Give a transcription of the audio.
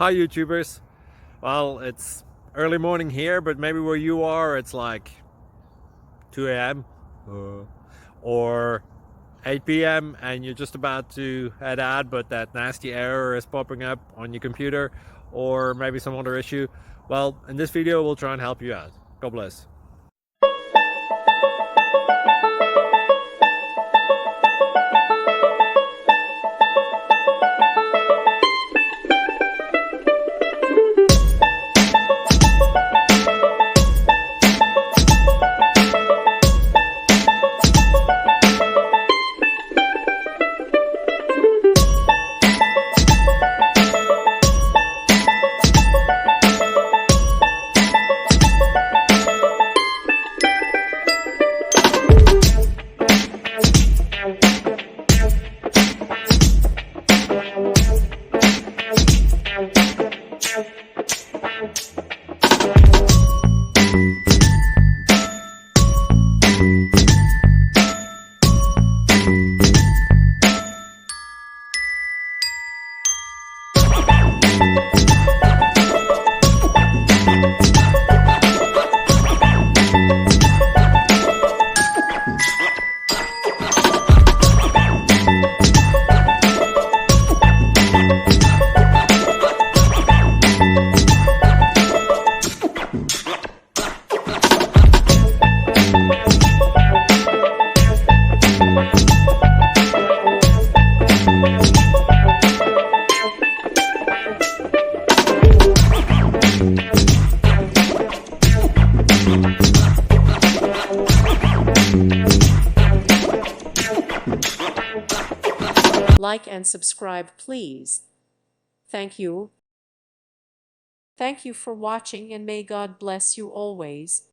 Hi YouTubers. Well, it's early morning here, but maybe where you are it's like 2 a.m. Or 8 p.m. and you're just about to head out, but that nasty error is popping up on your computer, or maybe some other issue. Well, in this video we'll try and help you out. God bless. Like and subscribe, please. Thank you. Thank you for watching, and may God bless you always.